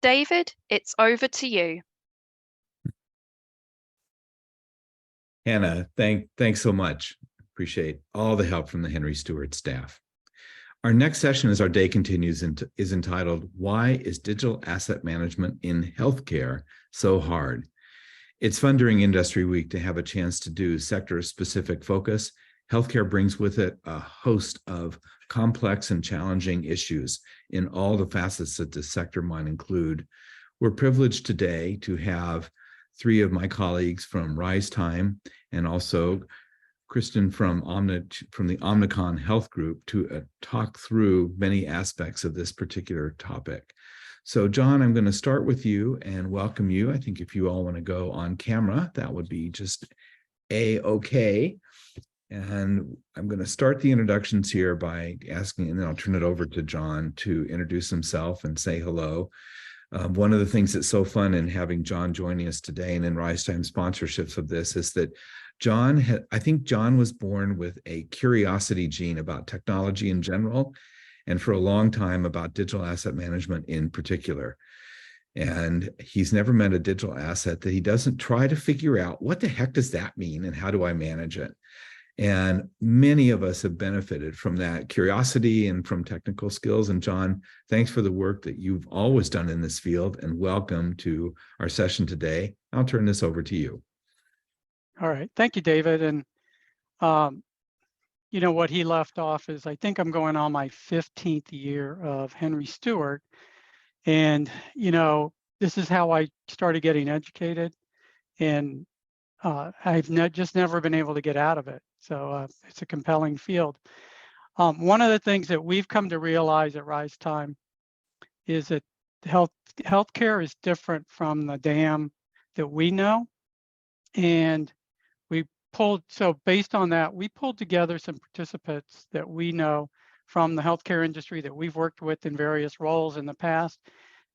David, it's over to you. Hannah, thanks so much. Appreciate all the help from the Henry Stewart staff. Our next session as our day continues is entitled, Why is Digital Asset Management in Healthcare So Hard? It's fun during Industry Week to have a chance to do sector-specific focus. Healthcare brings with it a host of complex and challenging issues in all the facets that the sector might include. We're privileged today to have three of my colleagues from Risetime and also Christen from the Omnicom Health Group to talk through many aspects of this particular topic. So John, I'm going to start with you and welcome you. I think if you all want to go on camera, that would be just A-okay. And I'm going to start the introductions here by asking, and then I'll turn it over to John to introduce himself and say hello. One of the things that's so fun in having John joining us today and in Risetime sponsorships of this is that I think John was born with a curiosity gene about technology in general, and for a long time about digital asset management in particular. And he's never met a digital asset that he doesn't try to figure out what the heck does that mean and how do I manage it? And many of us have benefited from that curiosity and from technical skills. And John, thanks for the work that you've always done in this field, and welcome to our session today. I'll turn this over to you. All right, thank you, David. And you know, what he left off is I think I'm going on my 15th year of Henry Stewart. And, you know, this is how I started getting educated. And I've just never been able to get out of it. So it's a compelling field. One of the things that we've come to realize at Risetime is that healthcare is different from the DAM that we know. And based on that, we pulled together some participants that we know from the healthcare industry that we've worked with in various roles in the past,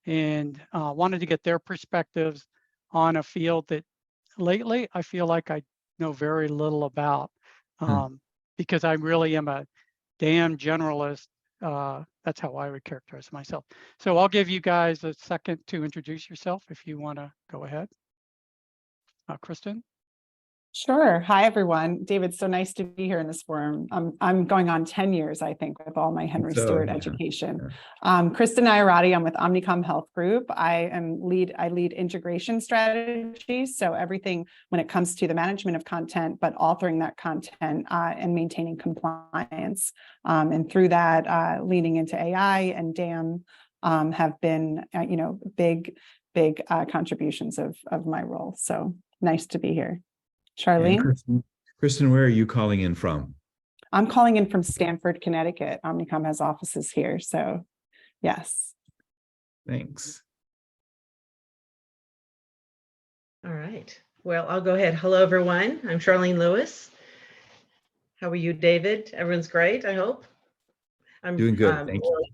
and wanted to get their perspectives on a field that lately I feel like I know very little about, because I really am a damn generalist. That's how I would characterize myself. So I'll give you guys a second to introduce yourself if you want to go ahead. Christen? Sure. Hi, everyone. David, so nice to be here in this forum. I'm going on 10 years, I think, with all my Henry Stewart education. Yeah. Christen Nyarady, I'm with Omnicom Health Group. I lead integration strategies. So everything when it comes to the management of content, but authoring that content and maintaining compliance. And through that, leaning into AI and DAM have been, big contributions of my role. So nice to be here. Charlene? Christen, where are you calling in from? I'm calling in from Stamford, Connecticut. Omnicom has offices here, so yes. Thanks. All right. Well, I'll go ahead. Hello, everyone. I'm Charlene Lewis. How are you, David? Everyone's great, I hope. I'm doing good. Thank you.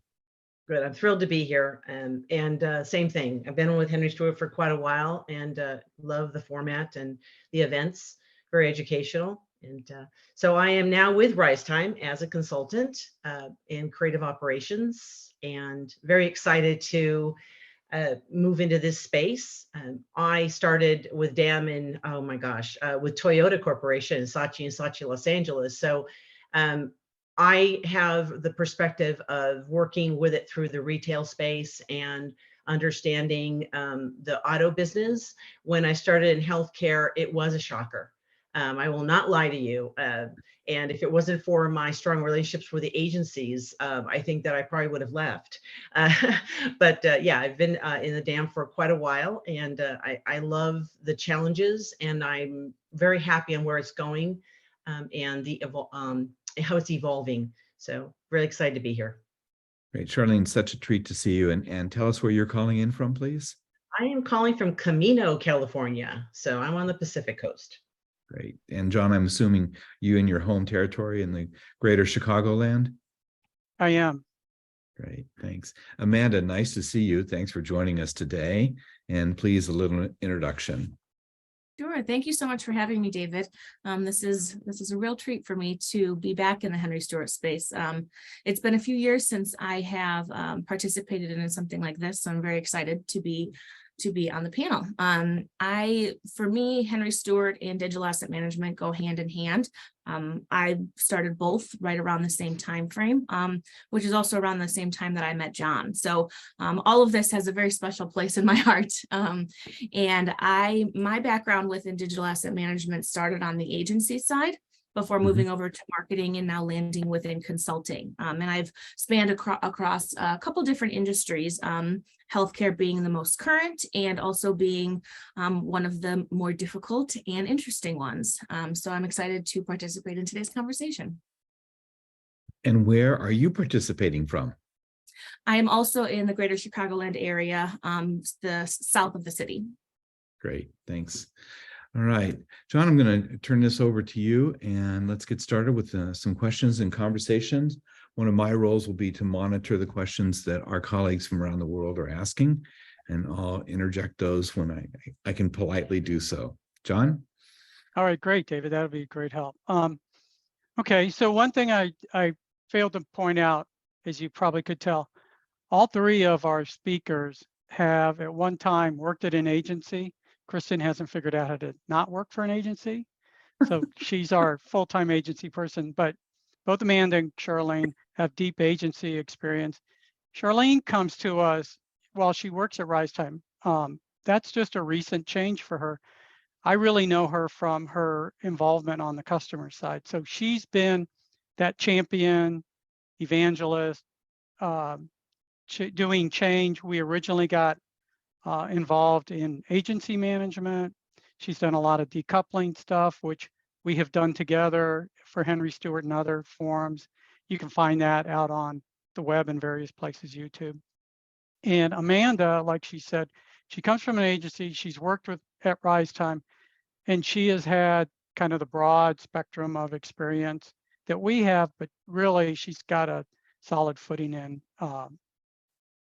Good. I'm thrilled to be here. And same thing. I've been with Henry Stewart for quite a while and love the format and the events. Very educational. And so I am now with Risetime as a consultant in creative operations, and very excited to move into this space. I started with DAM in, with Toyota Corporation in Saatchi & Saatchi, Los Angeles. So I have the perspective of working with it through the retail space and understanding the auto business. When I started in healthcare, it was a shocker. I will not lie to you. And if it wasn't for my strong relationships with the agencies, I think that I probably would have left. But yeah, I've been in the DAM for quite a while, and I love the challenges, and I'm very happy on where it's going and how it's evolving. So really excited to be here. Great. Charlene, such a treat to see you. And tell us where you're calling in from, please. I am calling from Camino, California. So I'm on the Pacific Coast. Great. And John, I'm assuming you in your home territory in the greater Chicagoland? I am. Great. Thanks. Amanda, nice to see you. Thanks for joining us today. And please, a little introduction. Sure. Thank you so much for having me, David. This is a real treat for me to be back in the Henry Stewart space. It's been a few years since I have participated in something like this, so I'm very excited to be on the panel. For me, Henry Stewart and digital asset management go hand in hand. I started both right around the same time frame, which is also around the same time that I met John. So all of this has a very special place in my heart. And my background within digital asset management started on the agency side before moving over to marketing and now landing within consulting. And I've spanned across a couple different industries, healthcare being the most current and also being one of the more difficult and interesting ones. So I'm excited to participate in today's conversation. And where are you participating from? I am also in the greater Chicagoland area, the south of the city. Great, thanks. All right, John, I'm going to turn this over to you and let's get started with some questions and conversations. One of my roles will be to monitor the questions that our colleagues from around the world are asking, and I'll interject those when I can politely do so. John? All right, great, David. That'll be great help. Okay, so one thing I failed to point out, as you probably could tell, all three of our speakers have at one time worked at an agency. Christen hasn't figured out how to not work for an agency. So she's our full-time agency person, but both Amanda and Charlene have deep agency experience. Charlene comes to us while she works at Risetime. That's just a recent change for her. I really know her from her involvement on the customer side. So she's been that champion, evangelist, doing change. We originally got involved in agency management. She's done a lot of decoupling stuff, which we have done together for Henry Stewart and other forums. You can find that out on the web in various places, YouTube. And Amanda, like she said, she comes from an agency. She's worked with at Risetime, and she has had kind of the broad spectrum of experience that we have, but really she's got a solid footing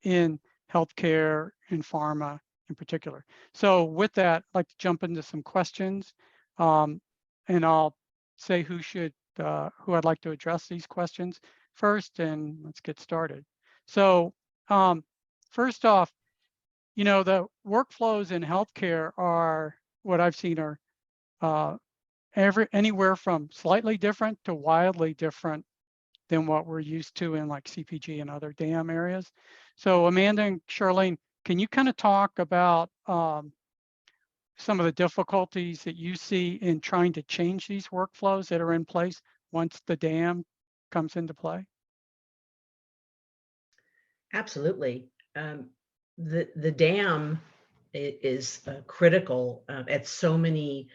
in healthcare and pharma in particular. So with that, I'd like to jump into some questions, and I'll say who I'd like to address these questions first, and let's get started. So first off, the workflows in healthcare are what I've seen are anywhere from slightly different to wildly different than what we're used to in like CPG and other DAM areas. So Amanda and Charlene, can you kind of talk about some of the difficulties that you see in trying to change these workflows that are in place once the DAM comes into play? Absolutely. The DAM is critical at so many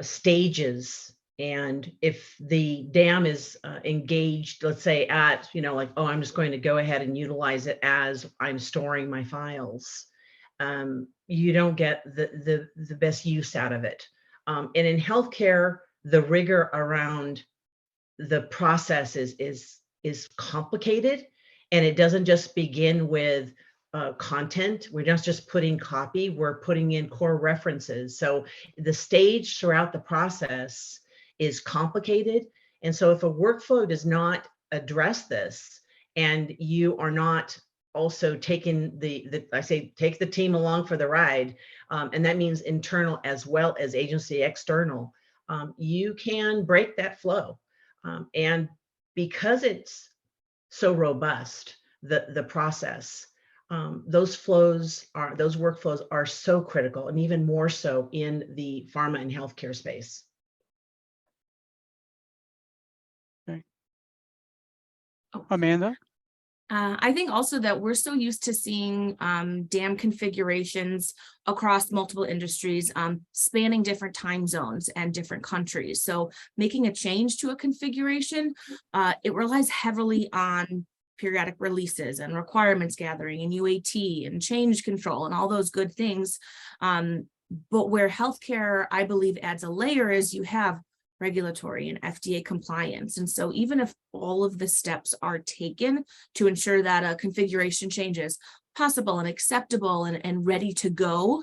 stages. And if the DAM is engaged, let's say at, like, oh, I'm just going to go ahead and utilize it as I'm storing my files, you don't get the best use out of it. And in healthcare, the rigor around the process is complicated, and it doesn't just begin with content. We're not just putting copy, we're putting in core references. So the stage throughout the process is complicated. And so if a workflow does not address this, and you are not also taking I say take the team along for the ride, and that means internal as well as agency external, you can break that flow. And because it's so robust, the process, those workflows are so critical, and even more so in the pharma and healthcare space. Okay. Amanda? I think also that we're so used to seeing DAM configurations across multiple industries, spanning different time zones and different countries. So making a change to a configuration, it relies heavily on periodic releases and requirements gathering and UAT and change control and all those good things. But where healthcare, I believe, adds a layer is you have regulatory and FDA compliance. And so even if all of the steps are taken to ensure that a configuration change is possible and acceptable and ready to go,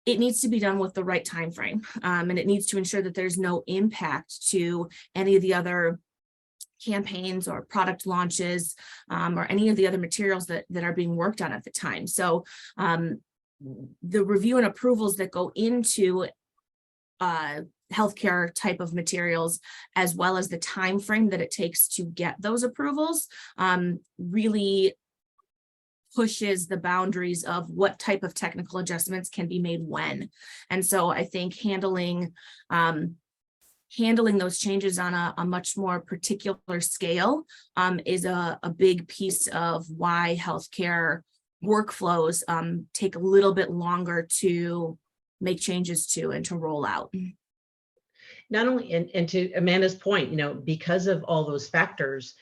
it needs to be done with the right time frame, and it needs to ensure that there's no impact to any of the other campaigns or product launches, or any of the other materials that are being worked on at the time. So the review and approvals that go into healthcare type of materials, as well as the time frame that it takes to get those approvals, really pushes the boundaries of what type of technical adjustments can be made when. And so I think handling those changes on a much more particular scale is a big piece of why healthcare workflows take a little bit longer to make changes to and to roll out. Not only, and to Amanda's point, because of all those factors,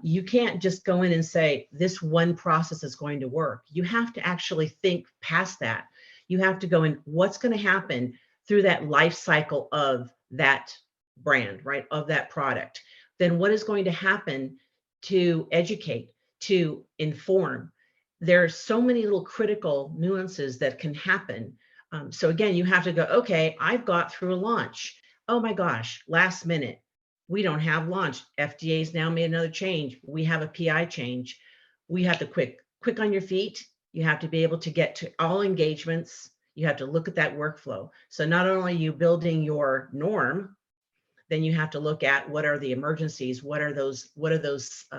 you can't just go in and say this one process is going to work. You have to actually think past that. You have to go in, what's going to happen through that life cycle of that brand, right, of that product. Then what is going to happen to educate, to inform? There are so many little critical nuances that can happen. So again, you have to go, okay, I've got through a launch. Oh my gosh, last minute, we don't have launch. FDA's now made another change. We have a PI change. We have to quick on your feet. You have to be able to get to all engagements. You have to look at that workflow. So not only are you building your norm, then you have to look at what are the emergencies, what are those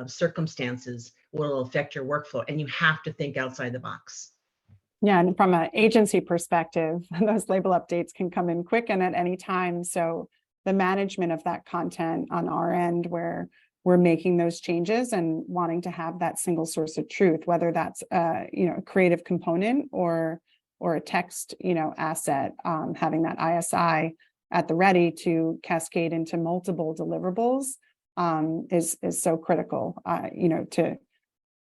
circumstances, what will affect your workflow, and you have to think outside the box. Yeah, and from an agency perspective, those label updates can come in quick and at any time. So the management of that content on our end, where we're making those changes and wanting to have that single source of truth, whether that's a creative component or a text asset, having that ISI at the ready to cascade into multiple deliverables is so critical. To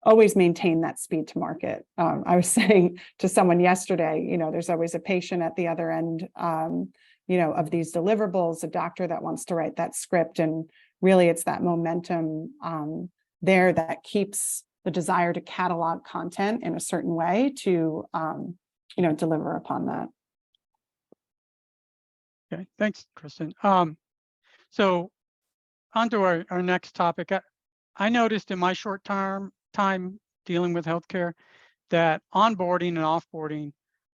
always maintain that speed to market. I was saying to someone yesterday, there's always a patient at the other end, of these deliverables, a doctor that wants to write that script. And really it's that momentum there that keeps the desire to catalog content in a certain way to, deliver upon that. Okay, thanks, Christen. So on to our next topic. I noticed in my short time dealing with healthcare that onboarding and offboarding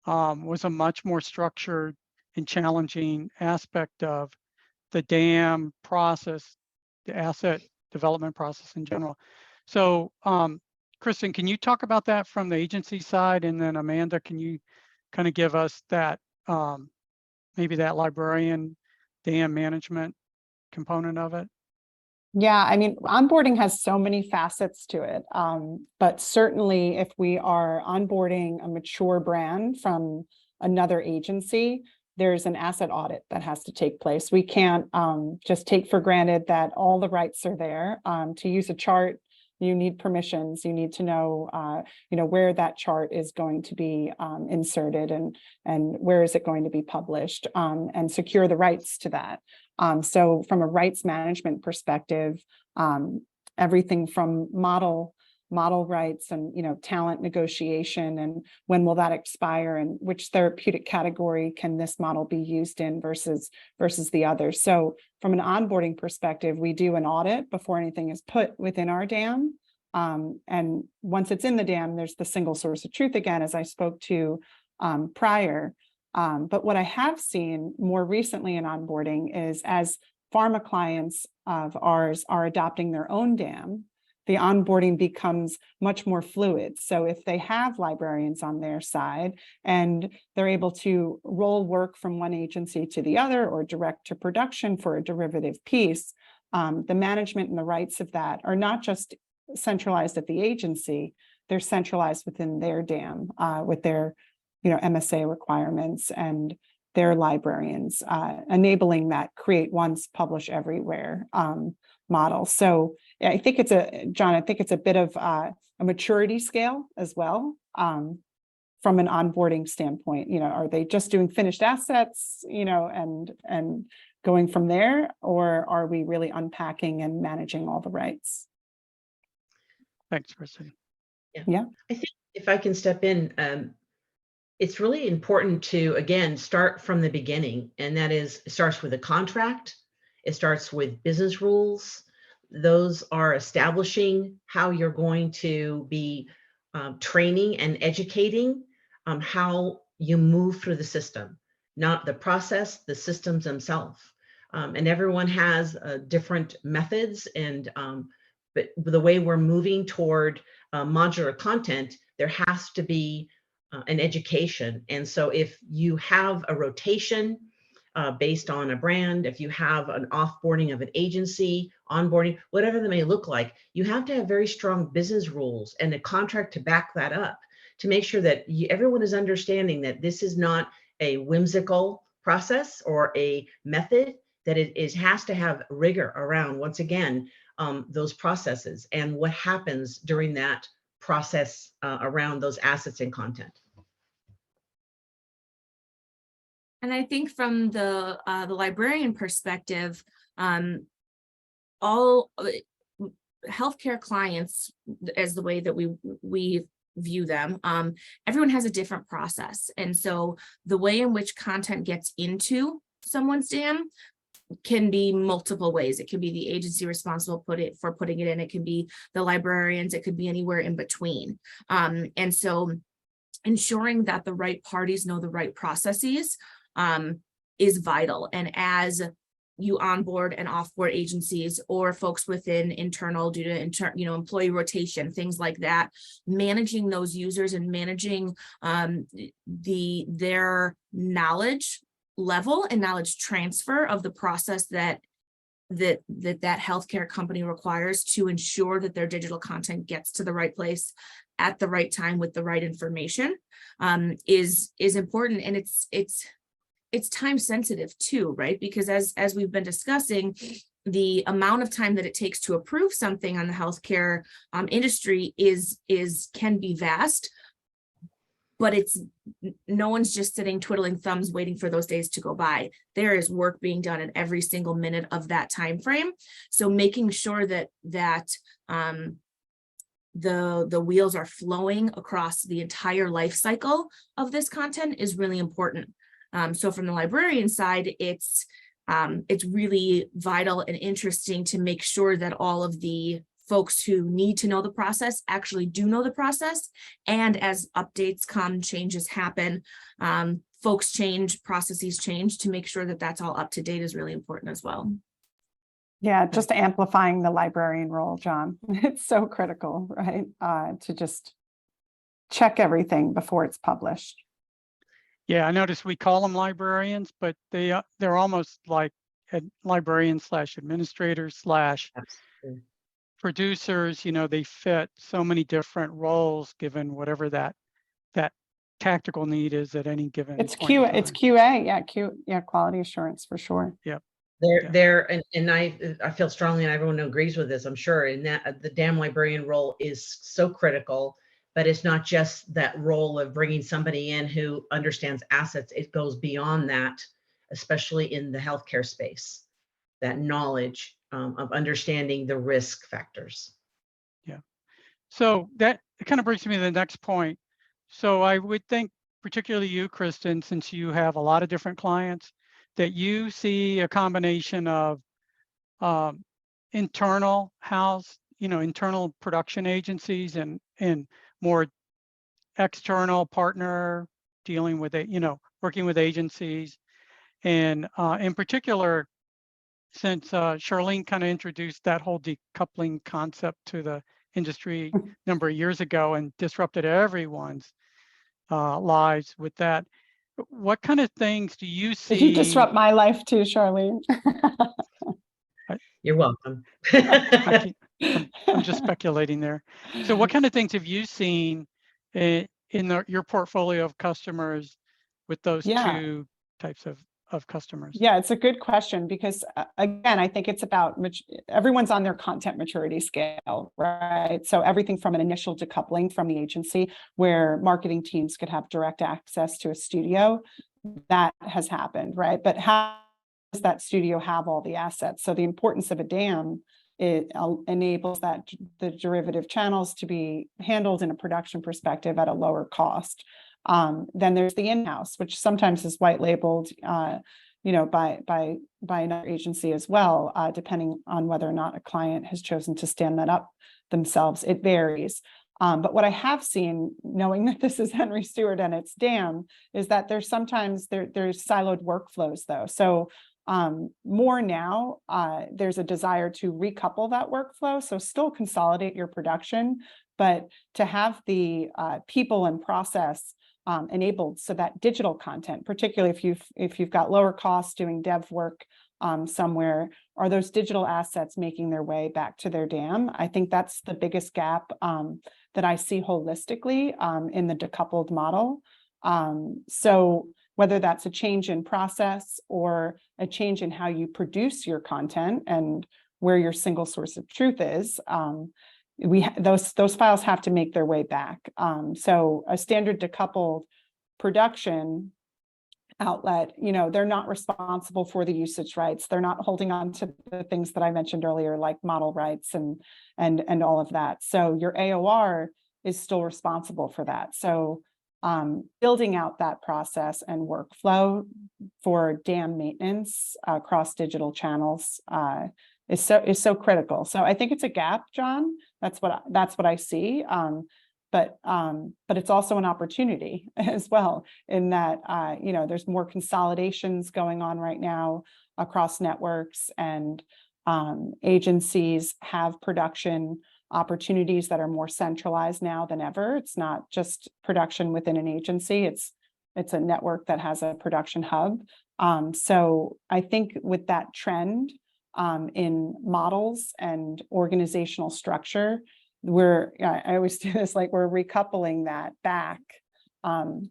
was a much more structured and challenging aspect of the DAM process, the asset development process in general. So Christen, can you talk about that from the agency side? And then Amanda, can you kind of give us that maybe that librarian DAM management component of it? Yeah, I mean, onboarding has so many facets to it, but certainly if we are onboarding a mature brand from another agency, there's an asset audit that has to take place. We can't just take for granted that all the rights are there. To use a chart, you need permissions. You need to know, where that chart is going to be inserted and where is it going to be published, and secure the rights to that. So from a rights management perspective, everything from model rights and talent negotiation and when will that expire and which therapeutic category can this model be used in versus the other. So from an onboarding perspective, we do an audit before anything is put within our DAM. And once it's in the DAM, there's the single source of truth again, as I spoke to prior. But what I have seen more recently in onboarding is as pharma clients of ours are adopting their own DAM, the onboarding becomes much more fluid. So if they have librarians on their side and they're able to roll work from one agency to the other or direct to production for a derivative piece, the management and the rights of that are not just centralized at the agency, they're centralized within their DAM with their MSA requirements and their librarians, enabling that create once, publish everywhere model. So I think it's a bit of a maturity scale as well from an onboarding standpoint. Are they just doing finished assets, and going from there, or are we really unpacking and managing all the rights? Thanks, Christen. Yeah. I think if I can step in, it's really important to, again, start from the beginning. And that is, it starts with a contract. It starts with business rules. Those are establishing how you're going to be training and educating how you move through the system, not the process, the systems themselves. And everyone has different methods, and but the way we're moving toward modular content, there has to be an education. And so if you have a rotation based on a brand, if you have an offboarding of an agency, onboarding, whatever that may look like, you have to have very strong business rules and a contract to back that up, to make sure that everyone is understanding that this is not a whimsical process or a method, that it has to have rigor around, once again, those processes and what happens during that process around those assets and content. And I think from the librarian perspective, all healthcare clients, as the way that we view them, everyone has a different process. And so the way in which content gets into someone's DAM can be multiple ways. It can be the agency responsible for putting it in. It can be the librarians. It could be anywhere in between. And so ensuring that the right parties know the right processes is vital. And as you onboard and offboard agencies or folks within internal due to employee rotation, things like that, managing those users and managing their knowledge level and knowledge transfer of the process that healthcare company requires to ensure that their digital content gets to the right place at the right time with the right information is important. And it's time sensitive too, right? Because as we've been discussing, the amount of time that it takes to approve something on the healthcare industry can be vast, but no one's just sitting twiddling thumbs waiting for those days to go by. There is work being done in every single minute of that time frame. So making sure that the wheels are flowing across the entire life cycle of this content is really important. So from the librarian side, it's really vital and interesting to make sure that all of the folks who need to know the process actually do know the process. And as updates come, changes happen, folks change, processes change, to make sure that that's all up to date is really important as well. Yeah, just amplifying the librarian role, John. It's so critical, right? To just check everything before it's published. Yeah, I noticed we call them librarians, but they're almost like librarians / administrators / producers. They fit so many different roles given whatever that tactical need is at any given It's point in time. It's QA, quality assurance for sure. Yep. And I feel strongly, and everyone agrees with this, I'm sure, in that the DAM librarian role is so critical. But it's not just that role of bringing somebody in who understands assets. It goes beyond that, especially in the healthcare space, that knowledge of understanding the risk factors. Yeah. So that kind of brings me to the next point. So I would think, particularly you, Christen, since you have a lot of different clients, that you see a combination of internal internal production agencies and more external partner dealing with working with agencies. And in particular, since Charlene kind of introduced that whole decoupling concept to the industry a number of years ago and disrupted everyone's lives with that, what kind of things do you see? Did you disrupt my life too, Charlene? You're welcome. I'm just speculating there. So what kind of things have you seen in your portfolio of customers with those two types of customers? Yeah, it's a good question because again, I think it's about everyone's on their content maturity scale, right? So everything from an initial decoupling from the agency where marketing teams could have direct access to a studio, that has happened, right? But how does that studio have all the assets? So the importance of a DAM, it enables the derivative channels to be handled in a production perspective at a lower cost. Then there's the in-house, which sometimes is white labeled, by another agency as well, depending on whether or not a client has chosen to stand that up themselves. It varies. But what I have seen, knowing that this is Henry Stewart and it's DAM, is that there's sometimes there's siloed workflows though. So more now, there's a desire to recouple that workflow. So still consolidate your production, but to have the people and process enabled so that digital content, particularly if you've got lower costs doing dev work somewhere, are those digital assets making their way back to their DAM? I think that's the biggest gap that I see holistically in the decoupled model. So whether that's a change in process or a change in how you produce your content and where your single source of truth is, those files have to make their way back. So a standard decoupled production outlet, they're not responsible for the usage rights. They're not holding on to the things that I mentioned earlier, like model rights and all of that. So your AOR is still responsible for that. So building out that process and workflow for DAM maintenance across digital channels is so critical. So I think it's a gap, John. That's what I see. But it's also an opportunity as well, in that there's more consolidations going on right now across networks, and agencies have production opportunities that are more centralized now than ever. It's not just production within an agency, it's a network that has a production hub. So I think with that trend in models and organizational structure, I always do this, like we're recoupling that back. And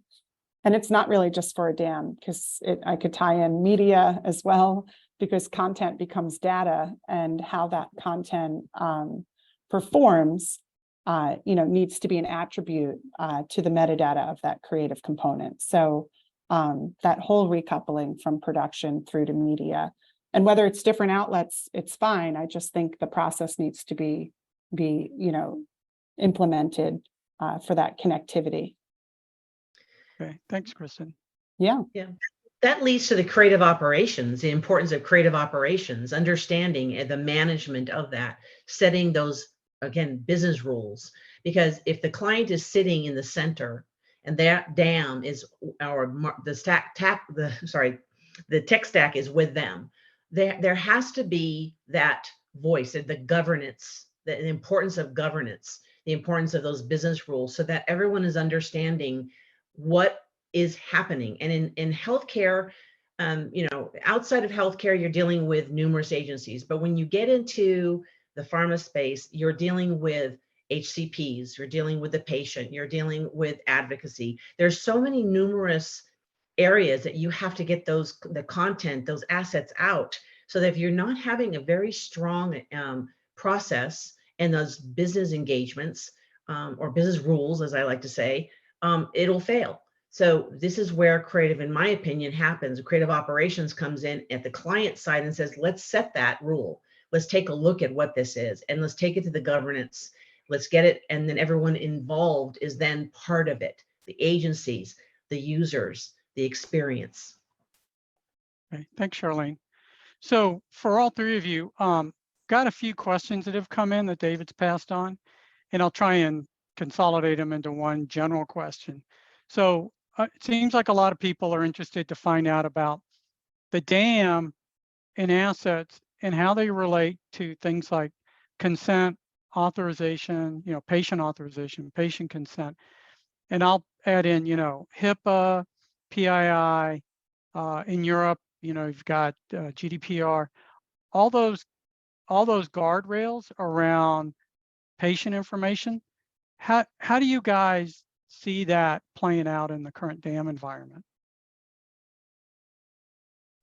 it's not really just for a DAM, because I could tie in media as well, because content becomes data, and how that content performs, needs to be an attribute to the metadata of that creative component. So that whole recoupling from production through to media, and whether it's different outlets, it's fine. I just think the process needs to be implemented for that connectivity. Okay, thanks, Christen. Yeah. That leads to the creative operations, the importance of creative operations, understanding the management of that, setting those, again, business rules. Because if the client is sitting in the center and that DAM is the tech stack is with them, there has to be that voice and the governance, the importance of governance, the importance of those business rules, so that everyone is understanding what is happening. And in healthcare, outside of healthcare, you're dealing with numerous agencies. But when you get into the pharma space, you're dealing with HCPs, you're dealing with the patient, you're dealing with advocacy. There's so many numerous areas that you have to get the content, those assets out, so that if you're not having a very strong process and those business engagements or business rules, as I like to say, it'll fail. So this is where creative, in my opinion, happens. Creative operations comes in at the client side and says, let's set that rule. Let's take a look at what this is, and let's take it to the governance. Let's get it. And then everyone involved is then part of it. The agencies, the users, the experience. Okay, thanks, Charlene. So for all three of you, got a few questions that have come in that David's passed on, and I'll try and consolidate them into one general question. So it seems like a lot of people are interested to find out about the DAM and assets and how they relate to things like consent, authorization, patient authorization, patient consent. And I'll add in, HIPAA, PII, in Europe, you've got GDPR, all those guardrails around patient information. How do you guys see that playing out in the current DAM environment?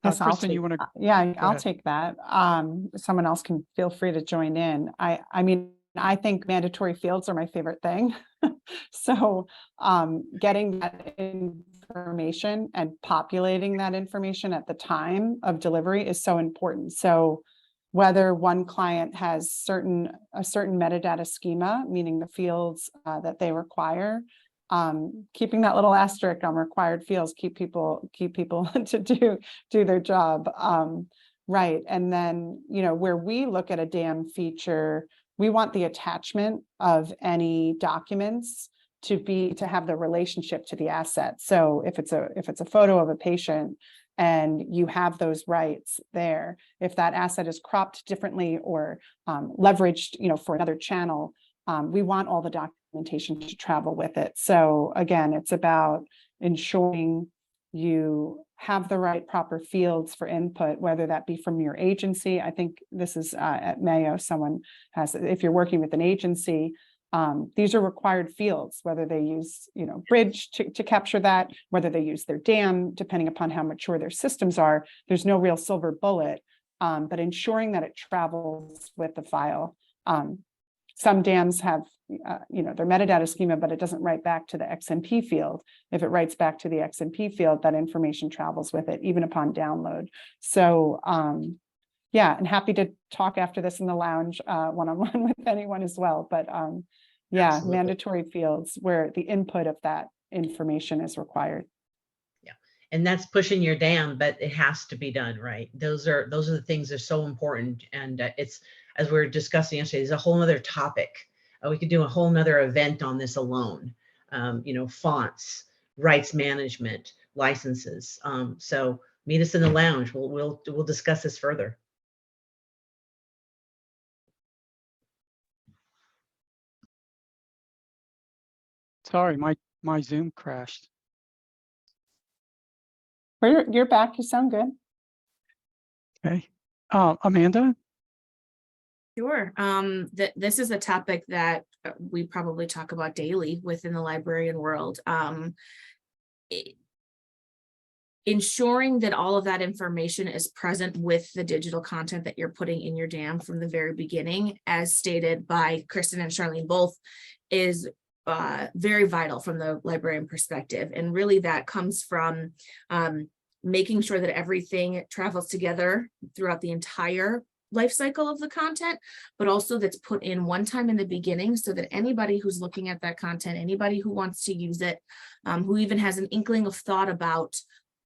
Yes, Christen, you want to? Yeah, I'll take that. Someone else can feel free to join in. I mean, I think mandatory fields are my favorite thing. So getting that information and populating that information at the time of delivery is so important. So whether one client has a certain metadata schema, meaning the fields that they require, keeping that little asterisk on required fields, keep people to do their job. Right. And then, where we look at a dam feature, we want the attachment of any documents to have the relationship to the asset. So if it's a photo of a patient and you have those rights there, if that asset is cropped differently or leveraged, for another channel, we want all the documentation to travel with it. So again, it's about ensuring you have the right proper fields for input, whether that be from your agency. I think this is at Mayo, someone has, if you're working with an agency, these are required fields, whether they use, Bridge to capture that, whether they use their dam, depending upon how mature their systems are. There's no real silver bullet, but ensuring that it travels with the file. Some dams have, their metadata schema, but it doesn't write back to the XMP field. If it writes back to the XMP field, that information travels with it, even upon download. So, yeah, and happy to talk after this in the lounge one-on-one with anyone as well. But yeah, Absolutely. Mandatory fields where the input of that information is required. Yeah, and that's pushing your dam, but it has to be done right. Those are the things that are so important. And it's, as we were discussing yesterday, there's a whole other topic. We could do a whole nother event on this alone. Fonts, rights management, licenses. So meet us in the lounge. We'll discuss this further. Sorry, my Zoom crashed. You're back. You sound good. Okay. Amanda? Sure. This is a topic that we probably talk about daily within the librarian world. Ensuring that all of that information is present with the digital content that you're putting in your dam from the very beginning, as stated by Christen and Charlene both, is very vital from the librarian perspective. And really that comes from making sure that everything travels together throughout the entire life cycle of the content, but also that's put in one time in the beginning so that anybody who's looking at that content, anybody who wants to use it, who even has an inkling of thought about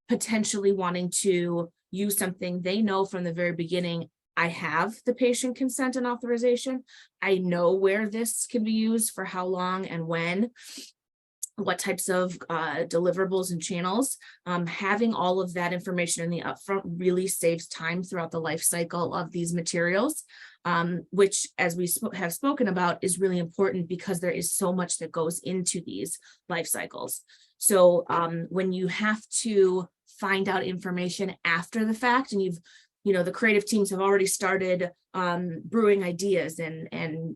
potentially wanting to use something, they know from the very beginning, I have the patient consent and authorization. I know where this can be used for how long and when, what types of deliverables and channels. Having all of that information in the upfront really saves time throughout the life cycle of these materials, which, as we have spoken about, is really important because there is so much that goes into these life cycles. So when you have to find out information after the fact, and the creative teams have already started brewing ideas and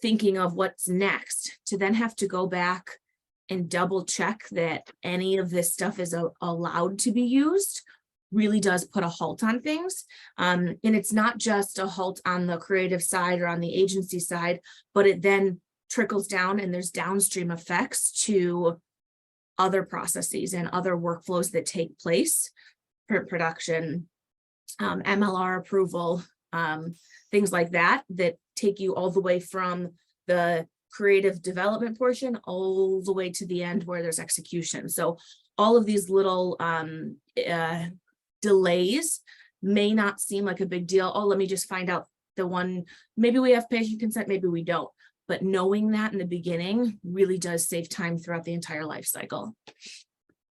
thinking of what's next, to then have to go back and double check that any of this stuff is allowed to be used really does put a halt on things. And it's not just a halt on the creative side or on the agency side, but it then trickles down and there's downstream effects to other processes and other workflows that take place, print production, MLR approval, things like that take you all the way from the creative development portion all the way to the end where there's execution. So all of these little delays may not seem like a big deal. Oh, let me just find out the one, maybe we have patient consent, maybe we don't. But knowing that in the beginning really does save time throughout the entire life cycle.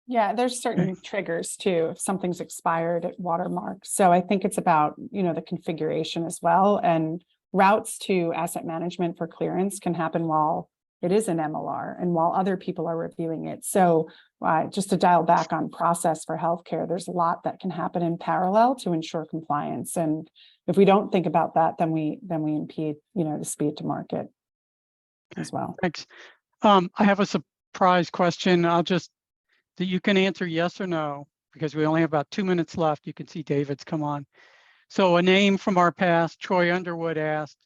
Yeah, there's certain triggers too, if something's expired at watermark. So I think it's about, the configuration as well. And routes to asset management for clearance can happen while it is an MLR and while other people are reviewing it. So just to dial back on process for healthcare, there's a lot that can happen in parallel to ensure compliance. And if we don't think about that, then we impede, the speed to market as well. Thanks. I have a surprise question. That you can answer yes or no, because we only have about 2 minutes left. You can see David's come on. So a name from our past, Troy Underwood asked,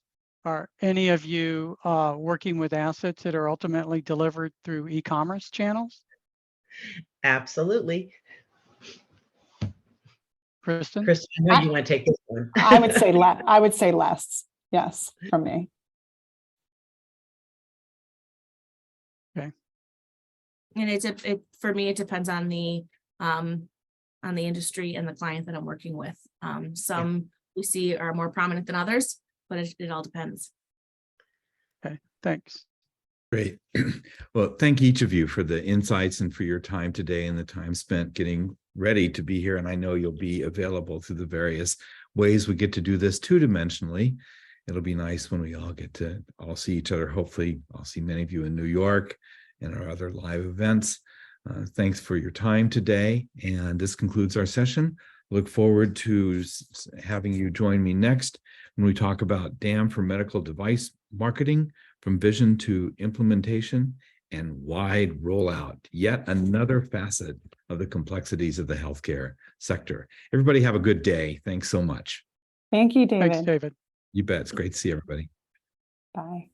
are any of you working with assets that are ultimately delivered through e-commerce channels? Absolutely. Christen? Christen, I know you want to take this one. I would say less. Yes, from me. Okay. And for me, it depends on the industry and the client that I'm working with. Some we see are more prominent than others, but it all depends. Okay, thanks. Great. Well, thank each of you for the insights and for your time today and the time spent getting ready to be here. And I know you'll be available through the various ways we get to do this two-dimensionally. It'll be nice when we all get to all see each other. Hopefully, I'll see many of you in New York and our other live events. Thanks for your time today. And this concludes our session. Look forward to having you join me next when we talk about DAM for medical device marketing, from vision to implementation and wide rollout, yet another facet of the complexities of the healthcare sector. Everybody have a good day. Thanks so much. Thank you, David. Thanks, David. You bet. It's great to see everybody. Bye.